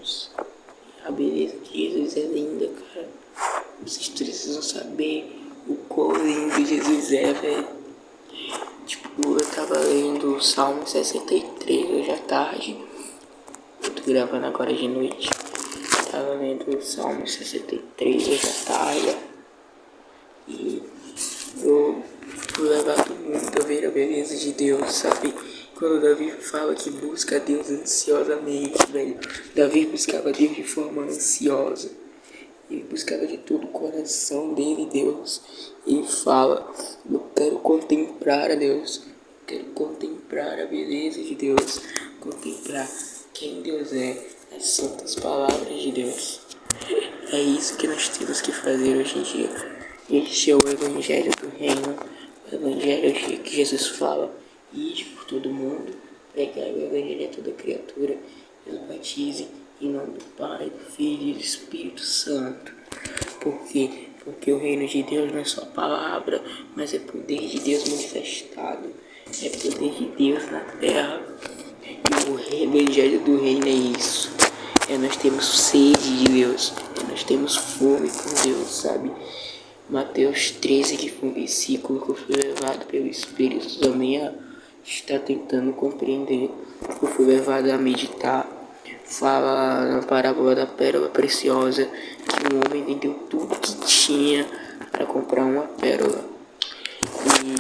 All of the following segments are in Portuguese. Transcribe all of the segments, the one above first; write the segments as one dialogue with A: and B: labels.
A: Deus. A beleza de Jesus é linda, cara. Vocês precisam saber o quão lindo Jesus é, velho. Tipo, eu tava lendo o Salmo 63 hoje à tarde. Eu tô gravando agora de noite. Tava lendo o Salmo 63 hoje à tarde. E eu fui levado muito a ver a beleza de Deus, sabe? Quando Davi fala que busca a Deus ansiosamente, velho. Davi buscava Deus de forma ansiosa. Ele buscava de todo o coração dele, Deus. E fala, eu quero contemplar a Deus. Quero contemplar a beleza de Deus. Contemplar quem Deus é. As santas palavras de Deus. É isso que nós temos que fazer hoje em dia. Este é o Evangelho do Reino. O Evangelho que Jesus fala. Ide por todo mundo. Pregai o Evangelho a toda criatura. E os batize em nome do Pai, do Filho e do Espírito Santo. Por quê? Porque o reino de Deus não é só palavra, mas é poder de Deus manifestado. É poder de Deus na terra. E o Evangelho do Reino é isso. Nós temos sede de Deus. Nós temos fome por Deus, sabe? Mateus 13, que foi um versículo que eu fui levado pelo Espírito também está tentando compreender. Eu fui levado a meditar. Fala na parábola da pérola preciosa que um homem vendeu tudo que tinha para comprar uma pérola. E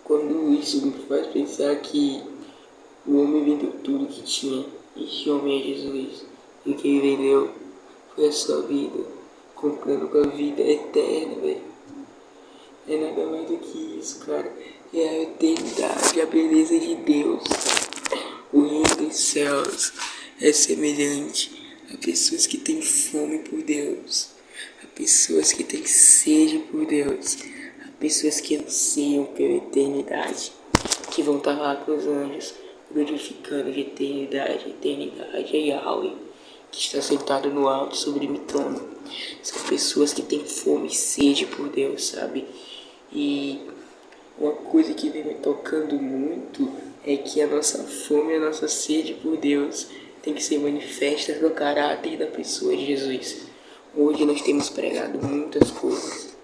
A: quando isso me faz pensar que o homem vendeu tudo que tinha, este homem é Jesus, e o que ele vendeu foi a sua vida, comprando com a vida eterna, velho. É nada mais do que isso, cara. É a eternidade, a beleza de Deus. O reino dos céus é semelhante a pessoas que têm fome por Deus, a pessoas que têm sede por Deus, a pessoas que anseiam pela eternidade, que vão estar lá com os anjos, glorificando de eternidade é Yahweh, que está sentado no alto sublime trono. São pessoas que têm fome e sede por Deus, sabe? E uma coisa que vem me tocando muito é que a nossa fome e a nossa sede por Deus tem que ser manifesta no caráter da pessoa de Jesus. Hoje nós temos pregado muitas coisas.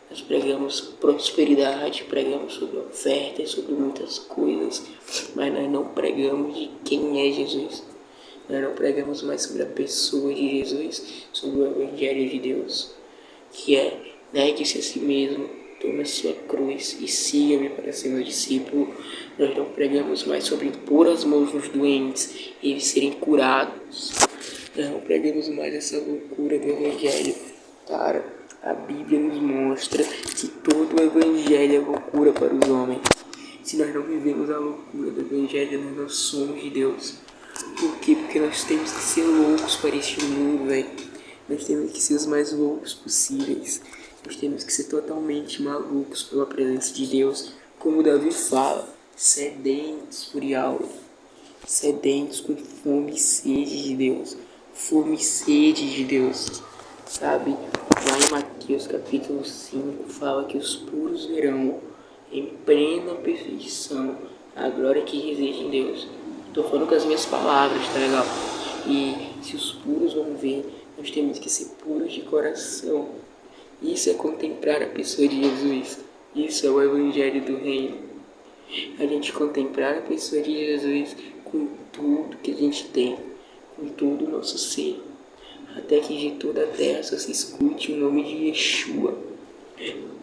A: Nós pregamos prosperidade, pregamos sobre ofertas, sobre muitas coisas, mas nós não pregamos de quem é Jesus. Nós não pregamos mais sobre a pessoa de Jesus, sobre o Evangelho de Deus, que é negue-se a si mesmo, tome a sua cruz e siga-me para ser meu discípulo. Nós não pregamos mais sobre impor as mãos nos doentes e eles serem curados. Nós não pregamos mais essa loucura do Evangelho. Cara, a Bíblia nos mostra que todo o Evangelho é loucura para os homens. Se nós não vivemos a loucura do Evangelho, nós não somos de Deus. Por quê? Porque nós temos que ser loucos para este mundo, velho. Nós temos que ser os mais loucos possíveis. Nós temos que ser totalmente malucos pela presença de Deus. Como Davi fala, sedentos por Yahweh. Sedentos com fome e sede de Deus. Fome e sede de Deus. Sabe? Lá em Mateus capítulo 5 fala que os puros verão em plena perfeição a glória que reside em Deus. Estou falando com as minhas palavras, tá legal? E se os puros vão ver, nós temos que ser puros de coração. Isso é contemplar a pessoa de Jesus. Isso é o Evangelho do Reino. A gente contemplar a pessoa de Jesus com tudo que a gente tem, com todo o nosso ser. Até que de toda a terra só se escute o nome de Yeshua.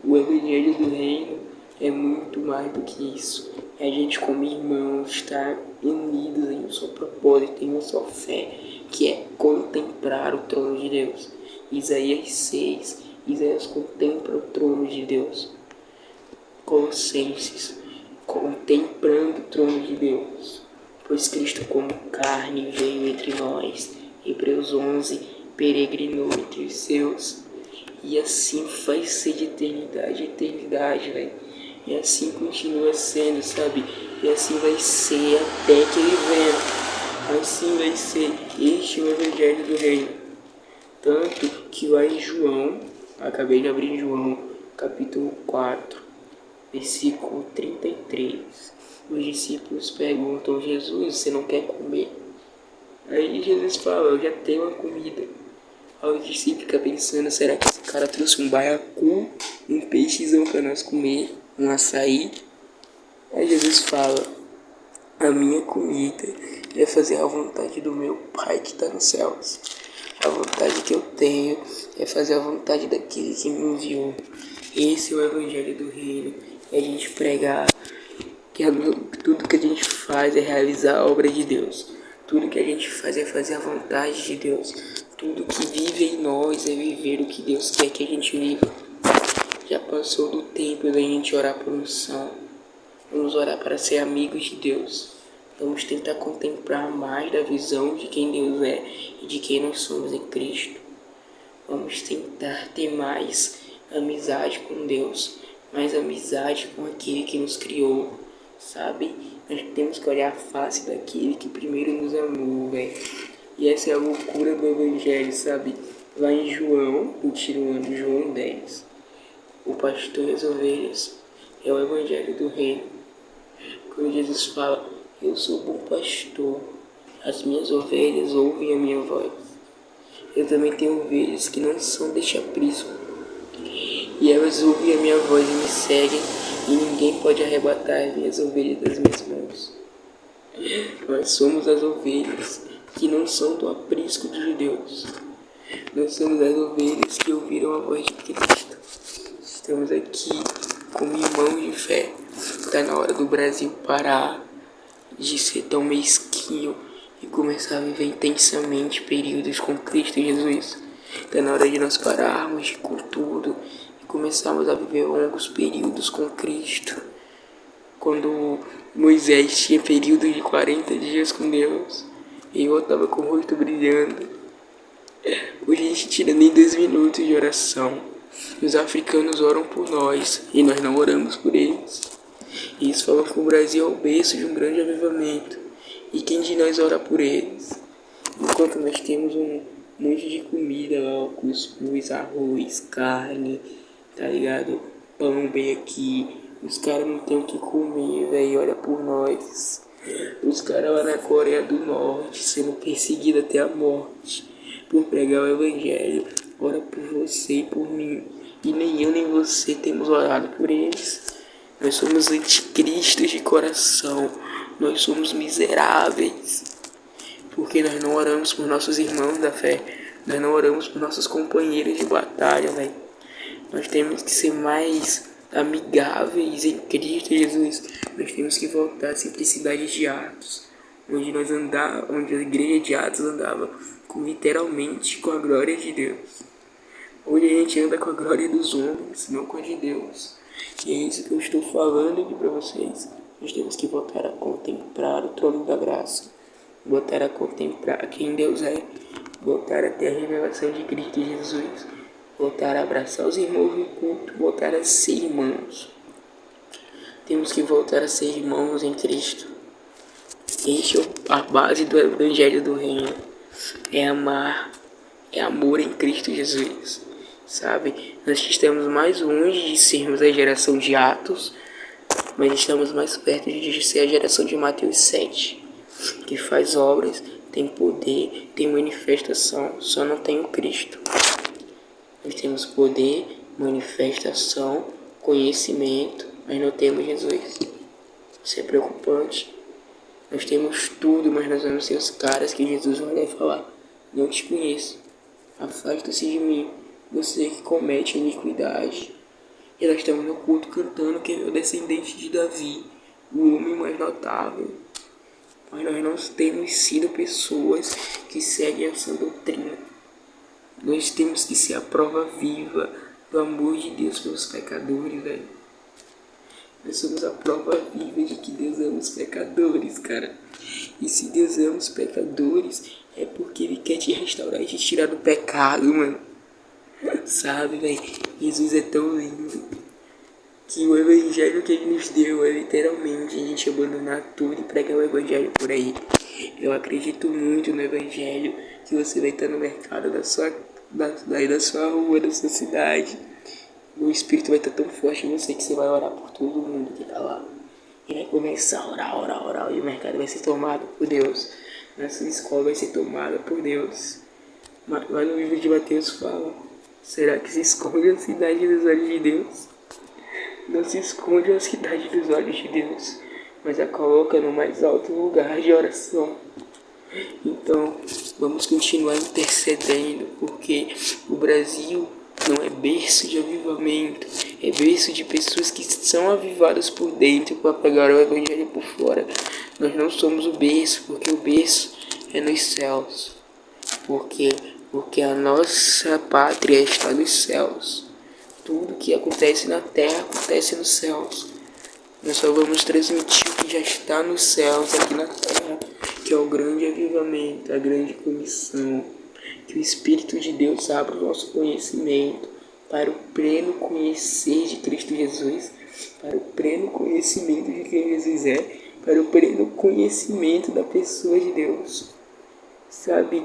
A: O Evangelho do Reino é muito mais do que isso. É a gente como irmãos estar unidos em um só propósito, em uma só fé, que é contemplar o trono de Deus. Isaías 6, Isaías contempla o trono de Deus. Colossenses, contemplando o trono de Deus. Pois Cristo como carne veio entre nós. Hebreus 11, peregrinou entre os seus. E assim vai ser de eternidade a eternidade, velho. E assim continua sendo, sabe? E assim vai ser até que ele venha. Assim vai ser. Este é o Evangelho do Reino. Tanto que lá em João, acabei de abrir João, capítulo 4, versículo 33. Os discípulos perguntam: Jesus, você não quer comer? Aí Aí Jesus fala, eu já tenho uma comida. Aí o discípulo fica pensando, será que esse cara trouxe um baiacu, um peixezão pra nós comer, um açaí? Aí Jesus fala, a minha comida é fazer a vontade do meu Pai que está nos céus. A vontade que eu tenho é fazer a vontade daquele que me enviou. Esse é o Evangelho do Reino. É a gente pregar que tudo que a gente faz é realizar a obra de Deus. Tudo que a gente faz é fazer a vontade de Deus. Tudo que vive em nós é viver o que Deus quer que a gente viva. Já passou do tempo da gente orar por unção. Vamos orar para ser amigos de Deus. Vamos tentar contemplar mais da visão de quem Deus é e de quem nós somos em Cristo. Vamos tentar ter mais amizade com Deus, mais amizade com aquele que nos criou, sabe? Nós temos que olhar a face daquele que primeiro nos amou, velho. E essa é a loucura do Evangelho, sabe? Lá em João, continuando, João 10. O pastor e as ovelhas é o Evangelho do Reino. Quando Jesus fala, eu sou o bom pastor, as minhas ovelhas ouvem a minha voz. Eu também tenho ovelhas que não são deste aprisco, e elas ouvem a minha voz e me seguem, e ninguém pode arrebatar as minhas ovelhas das minhas mãos. Nós somos as ovelhas que não são do aprisco dos judeus. Nós somos as ovelhas que ouviram a voz de Cristo. Estamos aqui como irmãos de fé. Está na hora do Brasil parar de ser tão mesquinho e começar a viver intensamente períodos com Cristo Jesus. Está na hora de nós pararmos com tudo e começarmos a viver longos períodos com Cristo. Quando Moisés tinha períodos de 40 dias com Deus e eu estava com o rosto brilhando. Hoje a gente tira nem 2 minutos de oração. Os africanos oram por nós e nós não oramos por eles. E eles falam que o Brasil é o berço de um grande avivamento. E quem de nós ora por eles? Enquanto nós temos um monte de comida lá, cuscuz, arroz, carne, tá ligado? Pão bem aqui. Os caras não tem o que comer, velho. Olha por nós. Os caras lá na Coreia do Norte sendo perseguidos até a morte por pregar o Evangelho. Ora por você e por mim. E nem eu nem você temos orado por eles. Nós somos anticristos de coração. Nós somos miseráveis. Porque nós não oramos por nossos irmãos da fé. Nós não oramos por nossos companheiros de batalha, velho. Nós temos que ser mais amigáveis em Cristo Jesus. Nós temos que voltar à simplicidade de Atos. Onde a igreja de Atos andava literalmente com a glória de Deus. Hoje a gente anda com a glória dos homens, não com a de Deus. E é isso que eu estou falando aqui para vocês. Nós temos que voltar a contemplar o trono da graça. Voltar a contemplar quem Deus é. Voltar a ter a revelação de Cristo Jesus. Voltar a abraçar os irmãos no culto. Voltar a ser irmãos. Temos que voltar a ser irmãos em Cristo. Este é a base do Evangelho do Reino. É amar. É amor em Cristo Jesus. Sabe? Nós estamos mais longe de sermos a geração de Atos, mas estamos mais perto de ser a geração de Mateus 7, que faz obras, tem poder, tem manifestação, só não tem o Cristo. Nós temos poder, manifestação, conhecimento, mas não temos Jesus. Isso é preocupante. Nós temos tudo, mas nós vamos ser os caras que Jesus vai falar: não te conheço, afasta-se de mim, você que comete iniquidade. E nós estamos no culto cantando que é o descendente de Davi, o homem mais notável. Mas nós não temos sido pessoas que seguem essa doutrina. Nós temos que ser a prova viva do amor de Deus pelos pecadores, velho. Nós somos a prova viva de que Deus ama os pecadores, cara. E se Deus ama os pecadores, é porque Ele quer te restaurar e te tirar do pecado, mano. Sabe, velho? Jesus é tão lindo que o Evangelho que Ele nos deu é literalmente a gente abandonar tudo e pregar o Evangelho por aí. Eu acredito muito no Evangelho que você vai estar no mercado da sua rua, da sua cidade. O Espírito vai estar tão forte em você que você vai orar por todo mundo que está lá. E vai começar a orar, e o mercado vai ser tomado por Deus. a sua escola vai ser tomada por Deus. Lá no livro de Mateus fala: será que se esconde a cidade dos olhos de Deus? Não se esconde a cidade dos olhos de Deus, mas a coloca no mais alto lugar de oração. Então, vamos continuar intercedendo, porque o Brasil não é berço de avivamento, é berço de pessoas que são avivadas por dentro para pegar o evangelho por fora. Nós não somos o berço, porque o berço é nos céus. Porque a nossa pátria está nos céus. Tudo que acontece na terra acontece nos céus. Nós só vamos transmitir o que já está nos céus aqui na terra, que é o grande avivamento, a grande comissão. Que o Espírito de Deus abra o nosso conhecimento para o pleno conhecer de Cristo Jesus, para o pleno conhecimento de quem Jesus é, para o pleno conhecimento da pessoa de Deus. Sabe,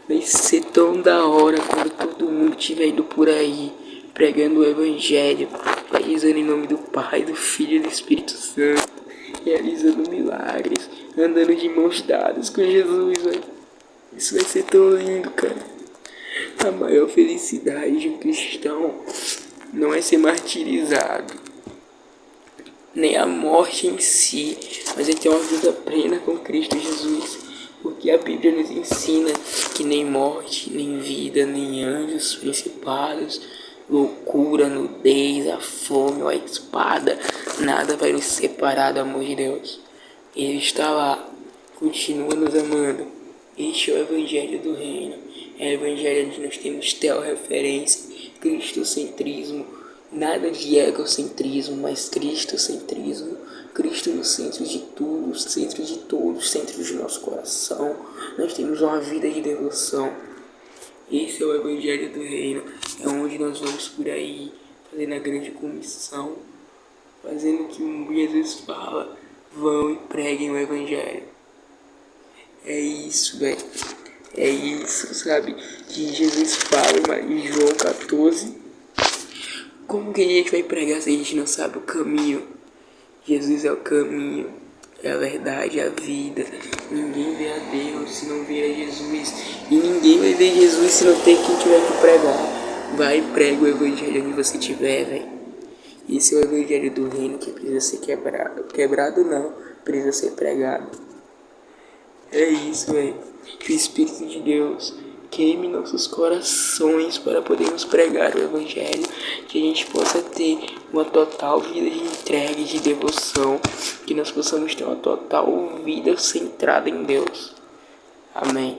A: vai ser tão da hora quando todo mundo estiver indo por aí, pregando o Evangelho, realizando em nome do Pai, do Filho e do Espírito Santo, realizando milagres, andando de mãos dadas com Jesus, velho. Isso vai ser tão lindo, cara. A maior felicidade de um cristão não é ser martirizado, nem a morte em si, mas é ter uma vida plena com Cristo Jesus. Porque a Bíblia nos ensina que nem morte, nem vida, nem anjos, principados, loucura, nudez, a fome ou a espada, nada vai nos separar do amor de Deus. Ele está lá, continua nos amando. Este é o Evangelho do Reino. É o Evangelho onde nós temos teorreferência, cristocentrismo, nada de egocentrismo, mas cristocentrismo. Cristo no centro de tudo, centro de todos, centro do nosso coração. Nós temos uma vida de devoção. Esse é o Evangelho do Reino. É onde nós vamos por aí, fazendo a grande comissão, fazendo o que Jesus fala. Vão e preguem o Evangelho. É isso, velho. É isso, sabe? Que Jesus fala em João 14. Como que a gente vai pregar se a gente não sabe o caminho? Jesus é o caminho, é a verdade, é a vida. Ninguém vê a Deus se não ver a Jesus. E ninguém vai ver Jesus se não ter quem tiver que pregar. Vai e prega o Evangelho onde você estiver, velho. Esse é o Evangelho do Reino que precisa ser quebrado. Quebrado não, precisa ser pregado. É isso, velho. Que o Espírito de Deus queime nossos corações para podermos pregar o Evangelho. Que a gente possa ter uma total vida de entrega e de devoção. Que nós possamos ter uma total vida centrada em Deus. Amém.